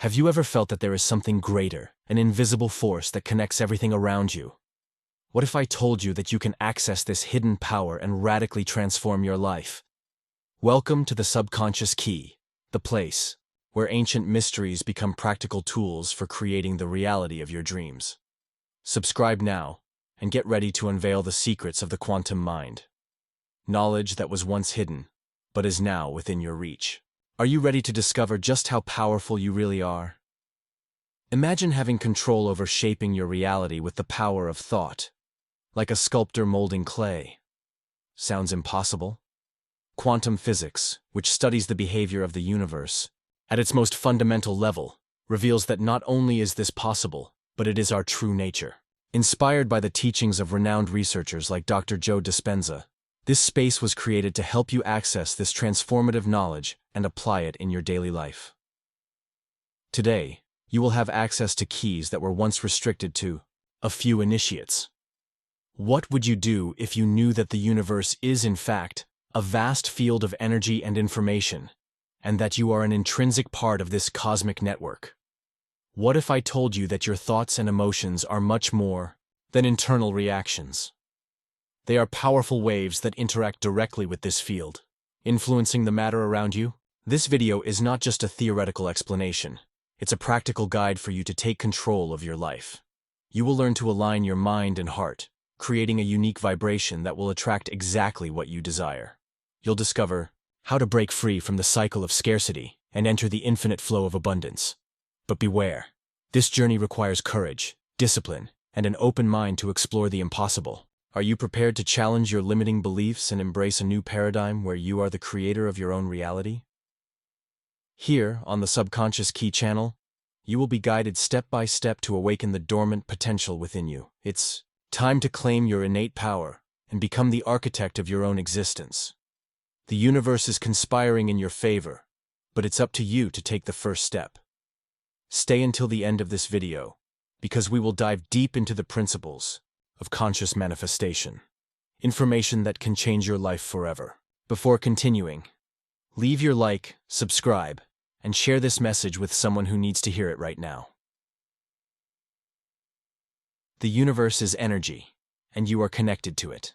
Have you ever felt that there is something greater, an invisible force that connects everything around you? What if I told you that you can access this hidden power and radically transform your life? Welcome to the subconscious key, the place where ancient mysteries become practical tools for creating the reality of your dreams. Subscribe now and get ready to unveil the secrets of the quantum mind. Knowledge that was once hidden, but is now within your reach. Are you ready to discover just how powerful you really are? Imagine having control over shaping your reality with the power of thought, like a sculptor molding clay. Sounds impossible? Quantum physics, which studies the behavior of the universe, at its most fundamental level, reveals that not only is this possible, but it is our true nature. Inspired by the teachings of renowned researchers like Dr. Dispenza, this space was created to help you access this transformative knowledge and apply it in your daily life. Today, you will have access to keys that were once restricted to a few initiates. What would you do if you knew that the universe is, in fact, a vast field of energy and information, and that you are an intrinsic part of this cosmic network? What if I told you that your thoughts and emotions are much more than internal reactions? They are powerful waves that interact directly with this field, influencing the matter around you. This video is not just a theoretical explanation. It's a practical guide for you to take control of your life. You will learn to align your mind and heart, creating a unique vibration that will attract exactly what you desire. You'll discover how to break free from the cycle of scarcity and enter the infinite flow of abundance. But beware, this journey requires courage, discipline, and an open mind to explore the impossible. Are you prepared to challenge your limiting beliefs and embrace a new paradigm where you are the creator of your own reality? Here, on the Subconscious Key channel, you will be guided step by step to awaken the dormant potential within you. It's time to claim your innate power and become the architect of your own existence. The universe is conspiring in your favor, but it's up to you to take the first step. Stay until the end of this video, because we will dive deep into the principles of conscious manifestation, information that can change your life forever. Before continuing, leave your like, subscribe, and share this message with someone who needs to hear it right now. The universe is energy, and you are connected to it.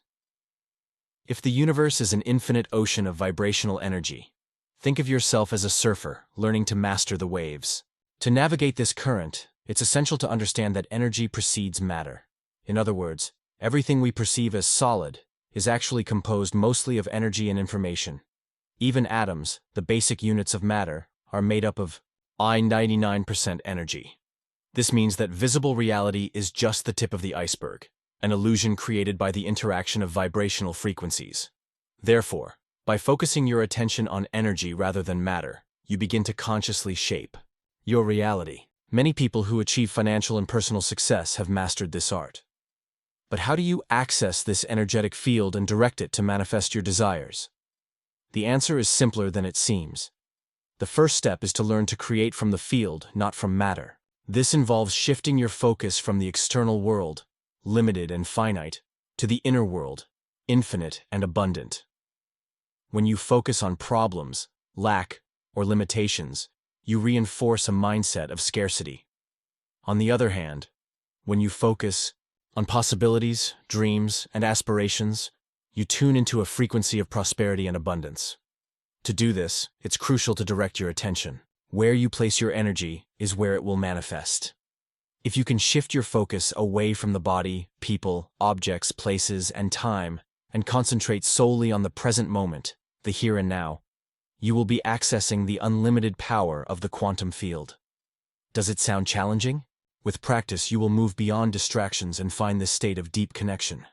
If the universe is an infinite ocean of vibrational energy, think of yourself as a surfer learning to master the waves. To navigate this current, it's essential to understand that energy precedes matter. In other words, everything we perceive as solid is actually composed mostly of energy and information. Even atoms, the basic units of matter, are made up of 99% energy. This means that visible reality is just the tip of the iceberg, an illusion created by the interaction of vibrational frequencies. Therefore, by focusing your attention on energy rather than matter, you begin to consciously shape your reality. Many people who achieve financial and personal success have mastered this art. But how do you access this energetic field and direct it to manifest your desires? The answer is simpler than it seems. The first step is to learn to create from the field, not from matter. This involves shifting your focus from the external world, limited and finite, to the inner world, infinite and abundant. When you focus on problems, lack, or limitations, you reinforce a mindset of scarcity. On the other hand, when you focus on possibilities, dreams, and aspirations, you tune into a frequency of prosperity and abundance. To do this, it's crucial to direct your attention. Where you place your energy is where it will manifest. If you can shift your focus away from the body, people, objects, places, and time, and concentrate solely on the present moment, the here and now, you will be accessing the unlimited power of the quantum field. Does it sound challenging? With practice, you will move beyond distractions and find this state of deep connection.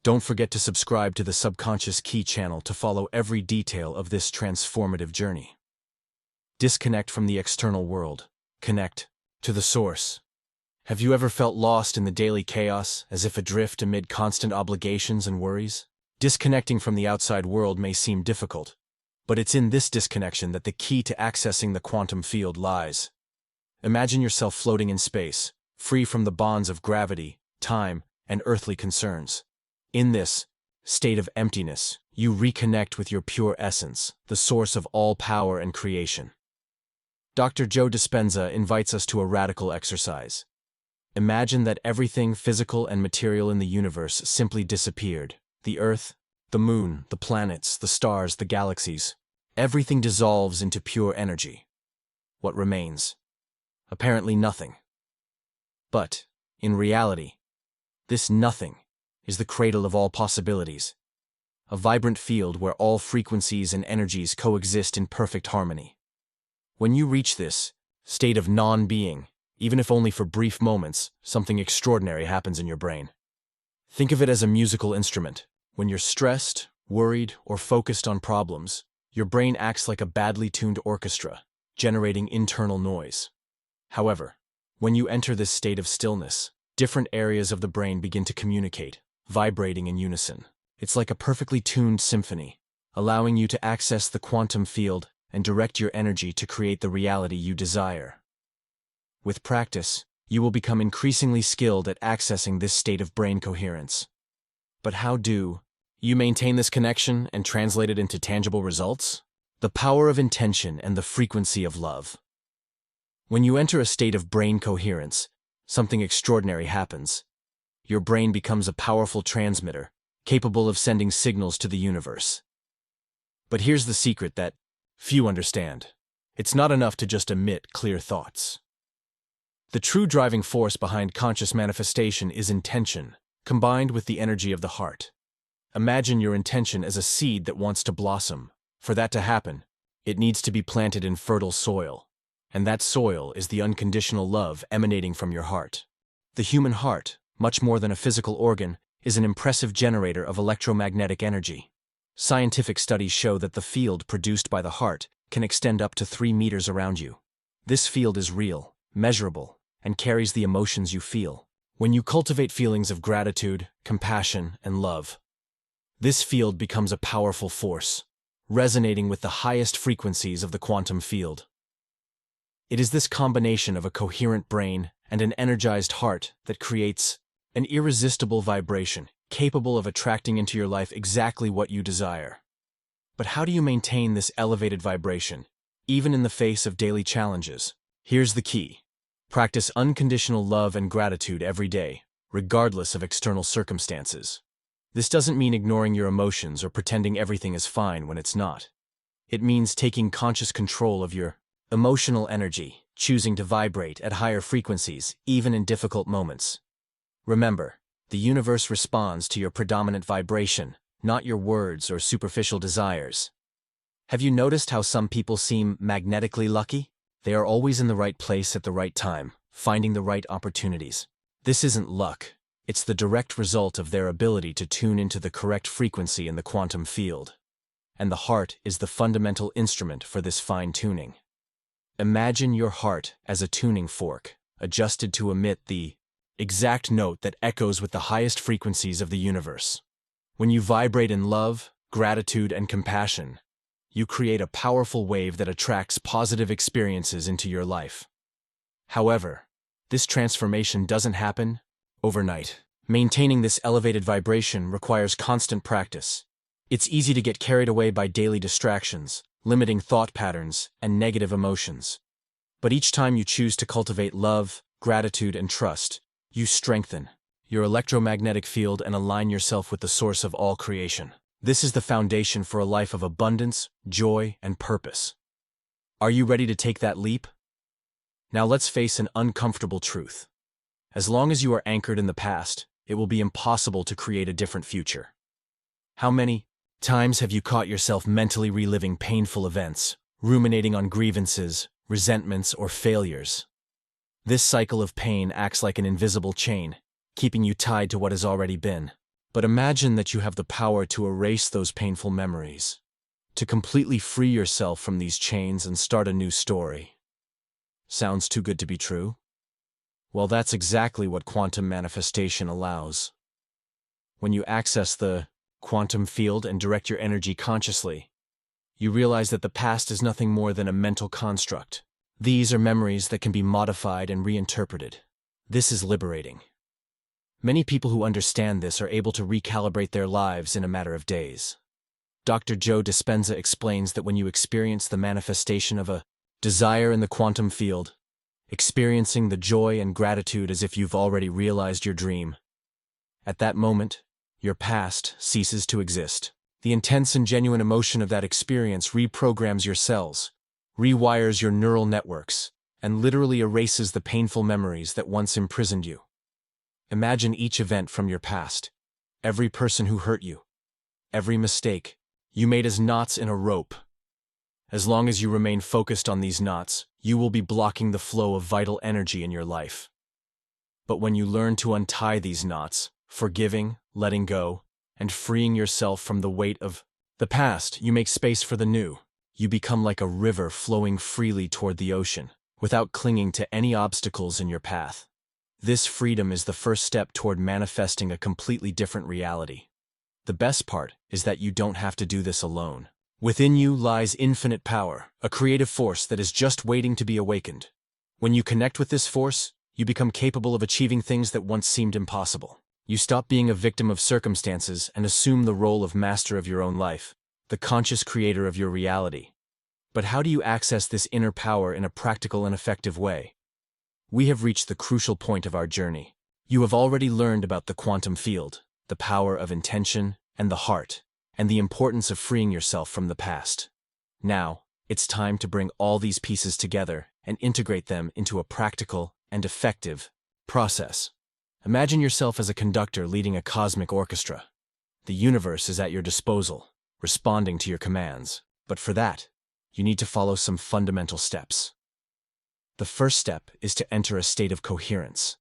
Don't forget to subscribe to the Subconscious Key channel to follow every detail of this transformative journey. Disconnect from the external world. Connect to the source. Have you ever felt lost in the daily chaos, as if adrift amid constant obligations and worries? Disconnecting from the outside world may seem difficult, but it's in this disconnection that the key to accessing the quantum field lies. Imagine yourself floating in space, free from the bonds of gravity, time, and earthly concerns. In this state of emptiness, you reconnect with your pure essence, the source of all power and creation. Dr. Joe Dispenza invites us to a radical exercise. Imagine that everything physical and material in the universe simply disappeared. The Earth, the Moon, the planets, the stars, the galaxies. Everything dissolves into pure energy. What remains? Apparently nothing. But, in reality, this nothing is the cradle of all possibilities. A vibrant field where all frequencies and energies coexist in perfect harmony. When you reach this state of non-being, even if only for brief moments, something extraordinary happens in your brain. Think of it as a musical instrument. When you're stressed, worried, or focused on problems, your brain acts like a badly tuned orchestra, generating internal noise. However, when you enter this state of stillness, different areas of the brain begin to communicate, vibrating in unison. It's like a perfectly tuned symphony, allowing you to access the quantum field and direct your energy to create the reality you desire. With practice, you will become increasingly skilled at accessing this state of brain coherence. But how do you maintain this connection and translate it into tangible results? The power of intention and the frequency of love. When you enter a state of brain coherence, something extraordinary happens. Your brain becomes a powerful transmitter, capable of sending signals to the universe. But here's the secret that few understand. It's not enough to just emit clear thoughts. The true driving force behind conscious manifestation is intention, combined with the energy of the heart. Imagine your intention as a seed that wants to blossom. For that to happen, it needs to be planted in fertile soil. And that soil is the unconditional love emanating from your heart. The human heart, much more than a physical organ, is an impressive generator of electromagnetic energy. Scientific studies show that the field produced by the heart can extend up to 3 meters around you. This field is real, measurable, and carries the emotions you feel. When you cultivate feelings of gratitude, compassion, and love, this field becomes a powerful force, resonating with the highest frequencies of the quantum field. It is this combination of a coherent brain and an energized heart that creates an irresistible vibration, capable of attracting into your life exactly what you desire. But how do you maintain this elevated vibration, even in the face of daily challenges? Here's the key. Practice unconditional love and gratitude every day, regardless of external circumstances. This doesn't mean ignoring your emotions or pretending everything is fine when it's not. It means taking conscious control of your emotional energy, choosing to vibrate at higher frequencies, even in difficult moments. Remember, the universe responds to your predominant vibration, not your words or superficial desires. Have you noticed how some people seem magnetically lucky? They are always in the right place at the right time, finding the right opportunities. This isn't luck. It's the direct result of their ability to tune into the correct frequency in the quantum field. And the heart is the fundamental instrument for this fine-tuning. Imagine your heart as a tuning fork, adjusted to emit the exact note that echoes with the highest frequencies of the universe. When you vibrate in love, gratitude, and compassion, you create a powerful wave that attracts positive experiences into your life. However, this transformation doesn't happen overnight. Maintaining this elevated vibration requires constant practice. It's easy to get carried away by daily distractions, limiting thought patterns, and negative emotions. But each time you choose to cultivate love, gratitude, and trust, you strengthen your electromagnetic field and align yourself with the source of all creation. This is the foundation for a life of abundance, joy, and purpose. Are you ready to take that leap? Now let's face an uncomfortable truth. As long as you are anchored in the past, it will be impossible to create a different future. How many times have you caught yourself mentally reliving painful events, ruminating on grievances, resentments, or failures? This cycle of pain acts like an invisible chain, keeping you tied to what has already been. But imagine that you have the power to erase those painful memories, to completely free yourself from these chains and start a new story. Sounds too good to be true? Well, that's exactly what quantum manifestation allows. When you access the quantum field and direct your energy consciously, you realize that the past is nothing more than a mental construct. These are memories that can be modified and reinterpreted. This is liberating. Many people who understand this are able to recalibrate their lives in a matter of days. Dr. Joe Dispenza explains that when you experience the manifestation of a Desire in the quantum field, experiencing the joy and gratitude as if you've already realized your dream. At that moment, your past ceases to exist. The intense and genuine emotion of that experience reprograms your cells, rewires your neural networks, and literally erases the painful memories that once imprisoned you. Imagine each event from your past, every person who hurt you, every mistake you made as knots in a rope. As long as you remain focused on these knots, you will be blocking the flow of vital energy in your life. But when you learn to untie these knots, forgiving, letting go, and freeing yourself from the weight of the past, you make space for the new. You become like a river flowing freely toward the ocean, without clinging to any obstacles in your path. This freedom is the first step toward manifesting a completely different reality. The best part is that you don't have to do this alone. Within you lies infinite power, a creative force that is just waiting to be awakened. When you connect with this force, you become capable of achieving things that once seemed impossible. You stop being a victim of circumstances and assume the role of master of your own life, the conscious creator of your reality. But how do you access this inner power in a practical and effective way? We have reached the crucial point of our journey. You have already learned about the quantum field, the power of intention and the heart, and the importance of freeing yourself from the past. Now, it's time to bring all these pieces together and integrate them into a practical and effective process. Imagine yourself as a conductor leading a cosmic orchestra. The universe is at your disposal, responding to your commands. But for that, you need to follow some fundamental steps. The first step is to enter a state of coherence,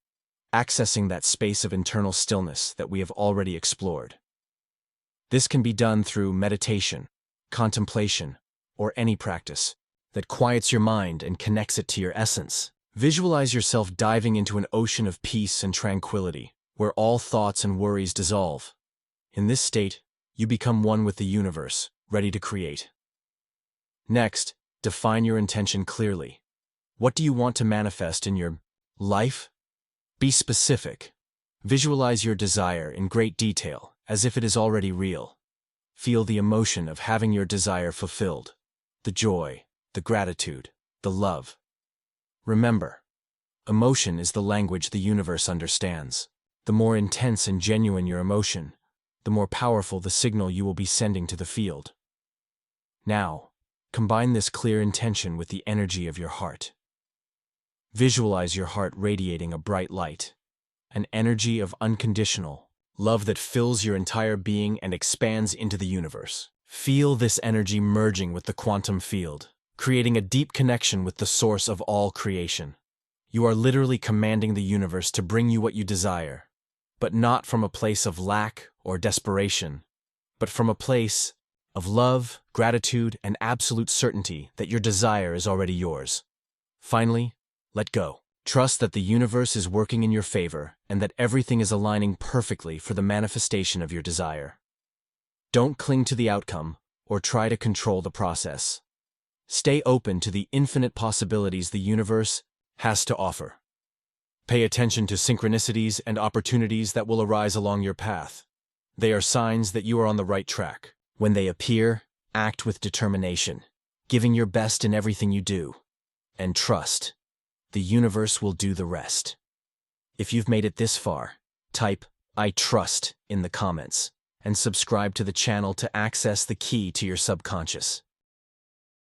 accessing that space of internal stillness that we have already explored. This can be done through meditation, contemplation, or any practice that quiets your mind and connects it to your essence. Visualize yourself diving into an ocean of peace and tranquility, where all thoughts and worries dissolve. In this state, you become one with the universe, ready to create. Next, define your intention clearly. What do you want to manifest in your life? Be specific. Visualize your desire in great detail, as if it is already real. Feel the emotion of having your desire fulfilled, the joy, the gratitude, the love. Remember, emotion is the language the universe understands. The more intense and genuine your emotion, the more powerful the signal you will be sending to the field. Now, combine this clear intention with the energy of your heart. Visualize your heart radiating a bright light, an energy of unconditional love that fills your entire being and expands into the universe. Feel this energy merging with the quantum field, creating a deep connection with the source of all creation. You are literally commanding the universe to bring you what you desire, but not from a place of lack or desperation, but from a place of love, gratitude, and absolute certainty that your desire is already yours. Finally, let go. Trust that the universe is working in your favor and that everything is aligning perfectly for the manifestation of your desire. Don't cling to the outcome or try to control the process. Stay open to the infinite possibilities the universe has to offer. Pay attention to synchronicities and opportunities that will arise along your path. They are signs that you are on the right track. When they appear, act with determination, giving your best in everything you do. And trust, the universe will do the rest. If you've made it this far, type "I trust" in the comments and subscribe to the channel to access the key to your subconscious.